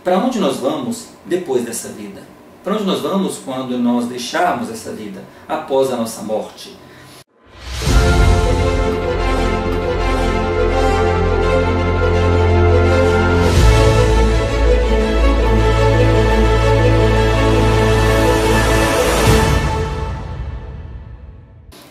para onde nós vamos depois dessa vida? Para onde nós vamos quando nós deixarmos essa vida, após a nossa morte?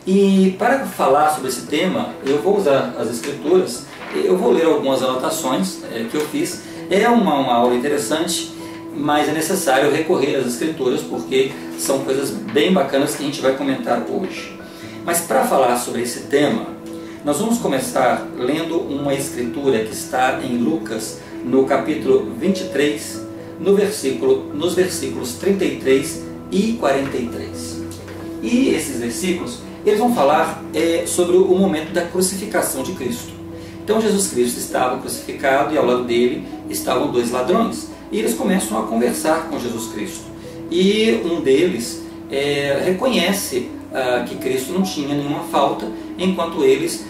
E para falar sobre esse tema, eu vou usar as Escrituras, eu vou ler algumas anotações que eu fiz. É uma aula interessante, mas é necessário recorrer às Escrituras, porque são coisas bem bacanas que a gente vai comentar hoje. Mas para falar sobre esse tema, nós vamos começar lendo uma Escritura que está em Lucas, no capítulo 23, nos versículos 33 e 43. E esses versículos, eles vão falar sobre o momento da crucificação de Cristo. Então Jesus Cristo estava crucificado e ao lado dele estavam dois ladrões. E eles começam a conversar com Jesus Cristo. E um deles reconhece que Cristo não tinha nenhuma falta, enquanto eles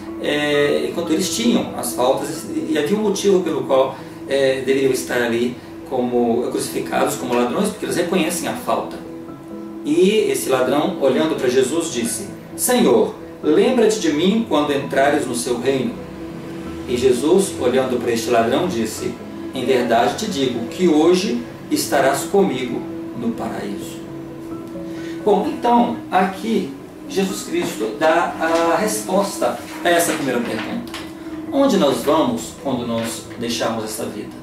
tinham as faltas, e havia um motivo pelo qual deveriam estar ali como crucificados como ladrões, porque eles reconhecem a falta. E esse ladrão, olhando para Jesus, disse: Senhor, lembra-te de mim quando entrares no seu reino. E Jesus, olhando para este ladrão, disse: em verdade te digo que hoje estarás comigo no paraíso. Bom, então, aqui Jesus Cristo dá a resposta a essa primeira pergunta. Onde nós vamos quando nós deixarmos essa vida?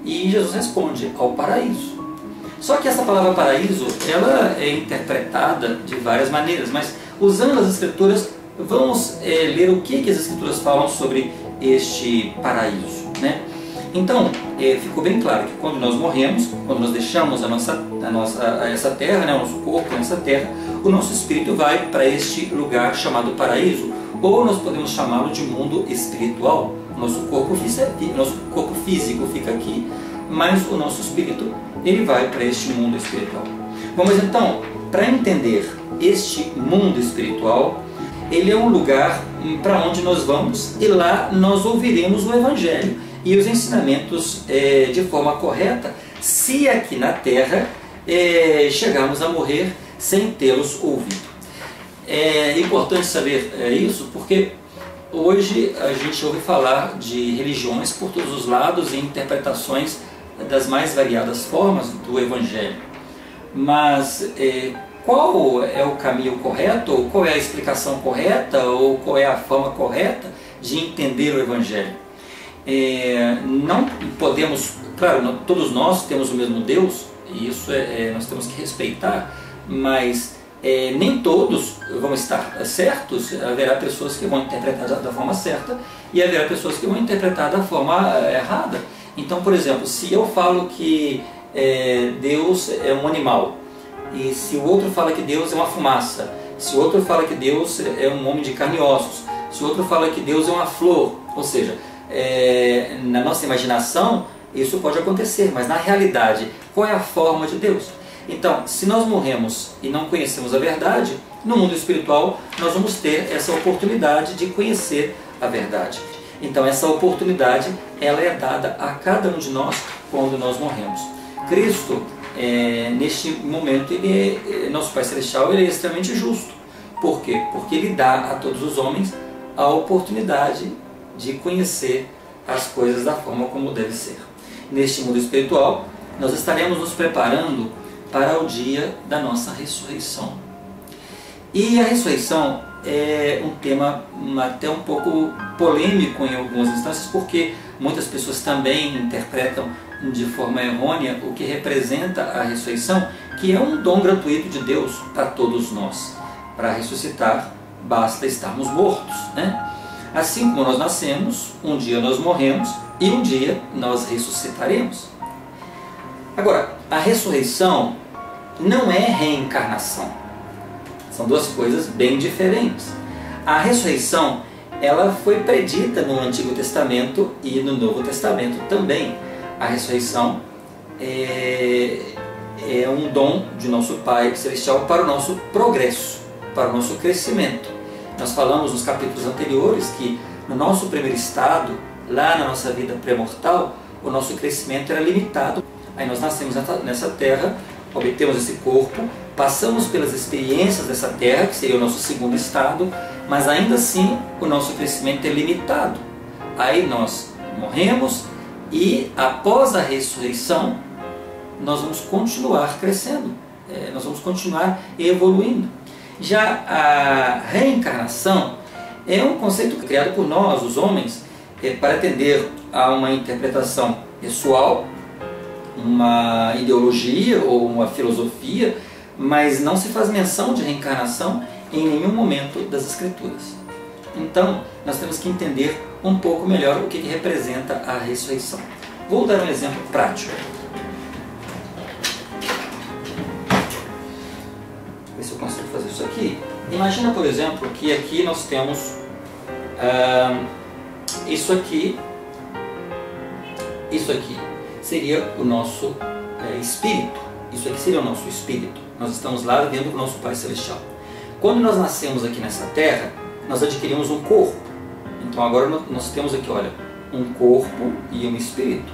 E Jesus responde: ao paraíso. Só que essa palavra paraíso, ela é interpretada de várias maneiras, mas usando as Escrituras, vamos ler o que as Escrituras falam sobre este paraíso, né? Então, ficou bem claro que quando nós morremos, quando nós deixamos essa terra, né, o nosso corpo nessa terra, o nosso espírito vai para este lugar chamado paraíso, ou nós podemos chamá-lo de mundo espiritual. Nosso corpo físico fica aqui, mas o nosso espírito, ele vai para este mundo espiritual. Bom, mas então, para entender este mundo espiritual, ele é um lugar para onde nós vamos, e lá nós ouviremos o Evangelho e os ensinamentos de forma correta, se aqui na terra chegarmos a morrer sem tê-los ouvido. É importante saber isso, porque hoje a gente ouve falar de religiões por todos os lados e interpretações das mais variadas formas do Evangelho. Mas qual é o caminho correto, ou qual é a explicação correta, ou qual é a forma correta de entender o Evangelho? Não podemos, claro, todos nós temos o mesmo Deus, e isso nós temos que respeitar, mas nem todos vão estar certos. Haverá pessoas que vão interpretar da forma certa e haverá pessoas que vão interpretar da forma errada. Então, por exemplo, se eu falo que Deus é um animal, e se o outro fala que Deus é uma fumaça, se o outro fala que Deus é um homem de carne e ossos, se o outro fala que Deus é uma flor, ou seja, na nossa imaginação isso pode acontecer, mas na realidade, qual é a forma de Deus? Então, se nós morremos e não conhecemos a verdade, no mundo espiritual nós vamos ter essa oportunidade de conhecer a verdade. Então essa oportunidade, ela é dada a cada um de nós quando nós morremos. Cristo, neste momento, nosso Pai Celestial, ele é extremamente justo. Por quê? Porque ele dá a todos os homens a oportunidade de conhecer as coisas da forma como deve ser. Neste mundo espiritual, nós estaremos nos preparando para o dia da nossa ressurreição. E a ressurreição é um tema até um pouco polêmico em algumas instâncias, porque muitas pessoas também interpretam de forma errônea o que representa a ressurreição, que é um dom gratuito de Deus para todos nós. Para ressuscitar, basta estarmos mortos, né? Assim como nós nascemos, um dia nós morremos e um dia nós ressuscitaremos. Agora, a ressurreição não é reencarnação. São duas coisas bem diferentes. A ressurreição, ela foi predita no Antigo Testamento e no Novo Testamento também. A ressurreição é um dom de nosso Pai Celestial para o nosso progresso, para o nosso crescimento. Nós falamos nos capítulos anteriores que no nosso primeiro estado, lá na nossa vida pré-mortal, o nosso crescimento era limitado. Aí nós nascemos nessa terra, obtemos esse corpo, passamos pelas experiências dessa terra, que seria o nosso segundo estado, mas ainda assim o nosso crescimento é limitado. Aí nós morremos e após a ressurreição nós vamos continuar crescendo, nós vamos continuar evoluindo. Já a reencarnação é um conceito criado por nós, os homens, para atender a uma interpretação pessoal, uma ideologia ou uma filosofia, mas não se faz menção de reencarnação em nenhum momento das Escrituras. Então, nós temos que entender um pouco melhor o que representa a ressurreição. Vou dar um exemplo prático. Ver se eu consigo fazer isso aqui. Imagina, por exemplo, que aqui nós temos isso aqui seria o nosso espírito. Isso aqui seria o nosso espírito. Nós estamos lá dentro do nosso Pai Celestial. Quando nós nascemos aqui nessa terra, nós adquirimos um corpo. Então agora nós temos aqui, olha, um corpo e um espírito.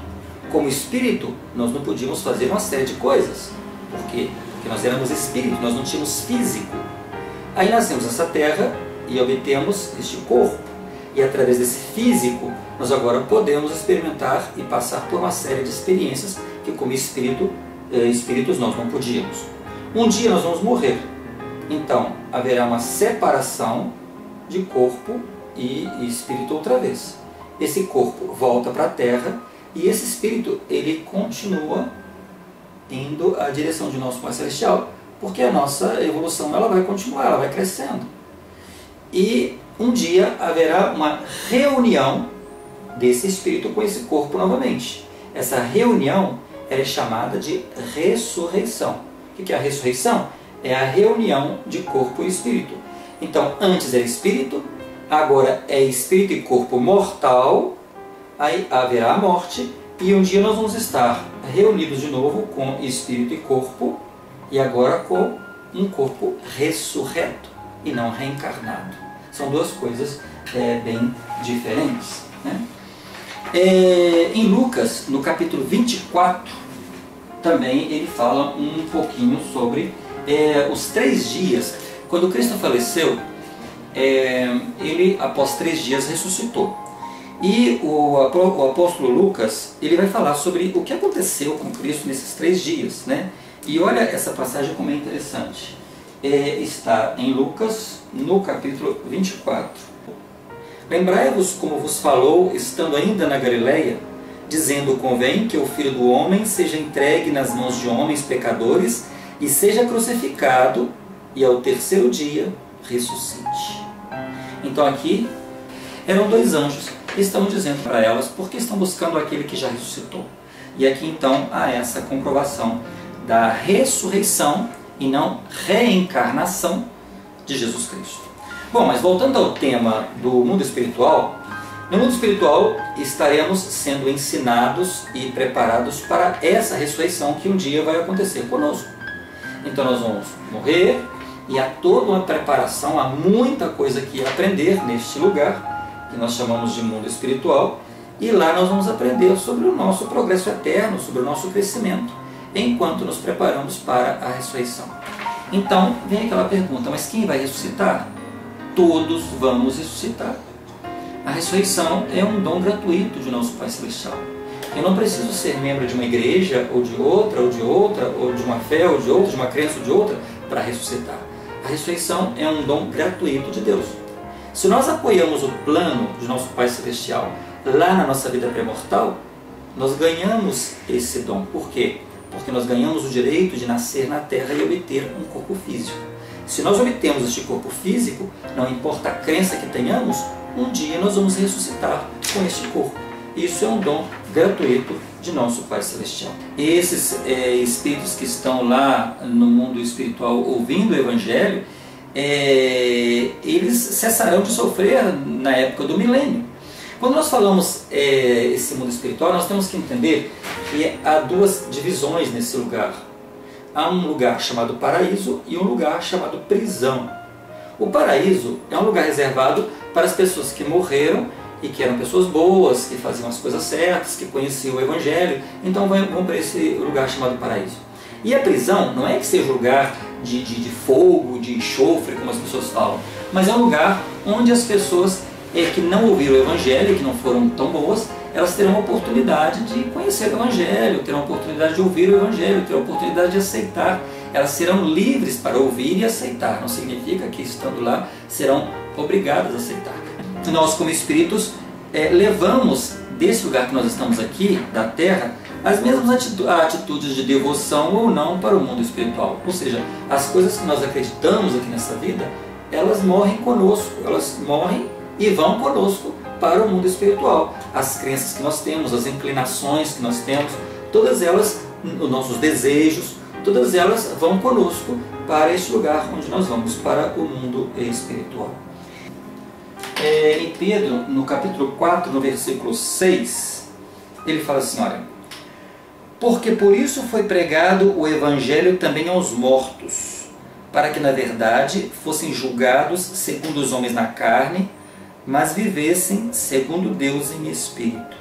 Como espírito, nós não podíamos fazer uma série de coisas. Por quê? Porque nós éramos espírito, nós não tínhamos físico. Aí nascemos nessa terra e obtemos este corpo. E através desse físico, nós agora podemos experimentar e passar por uma série de experiências que como espíritos nós não podíamos. Um dia nós vamos morrer. Então, haverá uma separação de corpo e espírito outra vez. Esse corpo volta para a Terra e esse espírito, ele continua indo à direção de nosso Pai Celestial, porque a nossa evolução ela vai continuar, ela vai crescendo. E um dia haverá uma reunião desse espírito com esse corpo novamente. Essa reunião ela é chamada de ressurreição. O que é a ressurreição? É a reunião de corpo e espírito. Então, antes era espírito, agora é espírito e corpo mortal, aí haverá a morte, e um dia nós vamos estar reunidos de novo com espírito e corpo, e agora com um corpo ressurreto e não reencarnado. São duas coisas bem diferentes, né? Em Lucas, no capítulo 24, também ele fala um pouquinho sobre os 3 dias. Quando Cristo faleceu, ele após 3 dias ressuscitou. E o apóstolo Lucas, ele vai falar sobre o que aconteceu com Cristo nesses 3 dias, né? E olha essa passagem como é interessante. Está em Lucas, no capítulo 24. Lembrai-vos como vos falou, estando ainda na Galileia, dizendo: convém que o Filho do Homem seja entregue nas mãos de homens pecadores e seja crucificado, e ao 3º dia ressuscite. Então aqui eram 2 anjos que estão dizendo para elas porque estão buscando aquele que já ressuscitou. E aqui então há essa comprovação da ressurreição e não reencarnação de Jesus Cristo. Bom, mas voltando ao tema do mundo espiritual, no mundo espiritual estaremos sendo ensinados e preparados para essa ressurreição que um dia vai acontecer conosco. Então nós vamos morrer e há toda uma preparação, há muita coisa que aprender neste lugar, que nós chamamos de mundo espiritual, e lá nós vamos aprender sobre o nosso progresso eterno, sobre o nosso crescimento, enquanto nos preparamos para a ressurreição. Então vem aquela pergunta, mas quem vai ressuscitar? Todos vamos ressuscitar. A ressurreição é um dom gratuito de nosso Pai Celestial. Eu não preciso ser membro de uma igreja, ou de outra, ou de outra, ou de uma fé, ou de outra, de uma crença, ou de outra, para ressuscitar. A ressurreição é um dom gratuito de Deus. Se nós apoiamos o plano de nosso Pai Celestial lá na nossa vida pré-mortal, nós ganhamos esse dom. Por quê? Porque nós ganhamos o direito de nascer na Terra e obter um corpo físico. Se nós obtemos este corpo físico, não importa a crença que tenhamos, um dia nós vamos ressuscitar com este corpo. Isso é um dom gratuito de nosso Pai Celestial. Esses espíritos que estão lá no mundo espiritual ouvindo o Evangelho, eles cessarão de sofrer na época do milênio. Quando nós falamos esse mundo espiritual, nós temos que entender que há 2 divisões nesse lugar. Há um lugar chamado paraíso e um lugar chamado prisão. O paraíso é um lugar reservado para as pessoas que morreram e que eram pessoas boas, que faziam as coisas certas, que conheciam o Evangelho, então vão para esse lugar chamado paraíso. E a prisão não é que seja um lugar de fogo, de enxofre, como as pessoas falam, mas é um lugar onde as pessoas que não ouviram o Evangelho, que não foram tão boas, elas terão a oportunidade de conhecer o Evangelho, terão a oportunidade de ouvir o Evangelho, terão a oportunidade de aceitar. Elas serão livres para ouvir e aceitar. Não significa que, estando lá, serão obrigadas a aceitar. Nós, como espíritos, levamos desse lugar que nós estamos aqui, da Terra, as mesmas atitudes de devoção ou não para o mundo espiritual. Ou seja, as coisas que nós acreditamos aqui nessa vida, elas morrem conosco, elas morrem e vão conosco para o mundo espiritual. As crenças que nós temos, as inclinações que nós temos, todas elas, os nossos desejos, todas elas vão conosco para esse lugar onde nós vamos, para o mundo espiritual. Em Pedro, no capítulo 4, no versículo 6, ele fala assim, olha: porque por isso foi pregado o Evangelho também aos mortos, para que na verdade fossem julgados segundo os homens na carne, mas vivessem segundo Deus em espírito.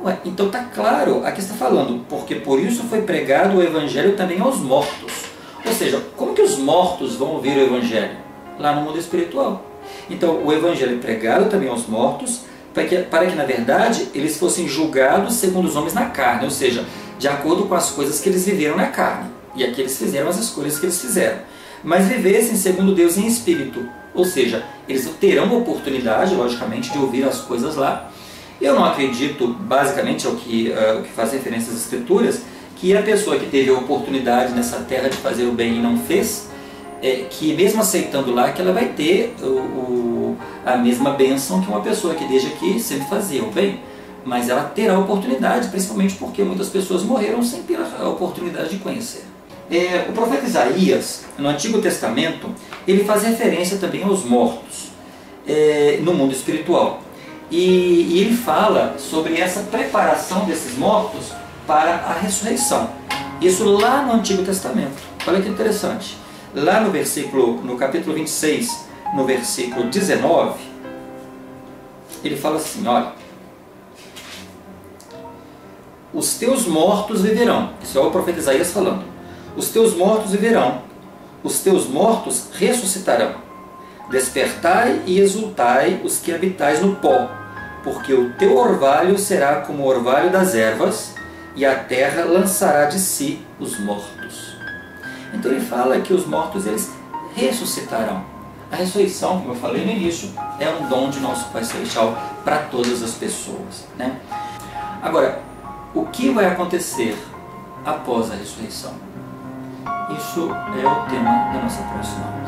Ué, então está claro, aqui está falando, porque por isso foi pregado o Evangelho também aos mortos. Ou seja, como que os mortos vão ouvir o Evangelho? Lá no mundo espiritual. Então o Evangelho é pregado também aos mortos, para que na verdade eles fossem julgados segundo os homens na carne, ou seja, de acordo com as coisas que eles viveram na carne. E aqui eles fizeram as escolhas que eles fizeram. Mas vivessem segundo Deus em espírito. Ou seja, eles terão a oportunidade, logicamente, de ouvir as coisas lá. Eu não acredito, basicamente, o que faz referência às Escrituras, que a pessoa que teve a oportunidade nessa terra de fazer o bem e não fez, que mesmo aceitando lá, que ela vai ter a mesma bênção que uma pessoa que desde aqui sempre fazia o bem. Mas ela terá a oportunidade, principalmente porque muitas pessoas morreram sem ter a oportunidade de conhecer. O profeta Isaías, no Antigo Testamento, ele faz referência também aos mortos no mundo espiritual. E ele fala sobre essa preparação desses mortos para a ressurreição. Isso lá no Antigo Testamento. Olha que interessante. Lá no capítulo 26, no versículo 19, ele fala assim, olha: os teus mortos viverão. Isso é o profeta Isaías falando. Os teus mortos viverão, os teus mortos ressuscitarão. Despertai e exultai os que habitais no pó, porque o teu orvalho será como o orvalho das ervas, e a terra lançará de si os mortos. Então ele fala que os mortos eles ressuscitarão. A ressurreição, como eu falei no início, é um dom de nosso Pai Celestial para todas as pessoas, né? Agora, o que vai acontecer após a ressurreição? Isso é o tema da nossa próxima aula.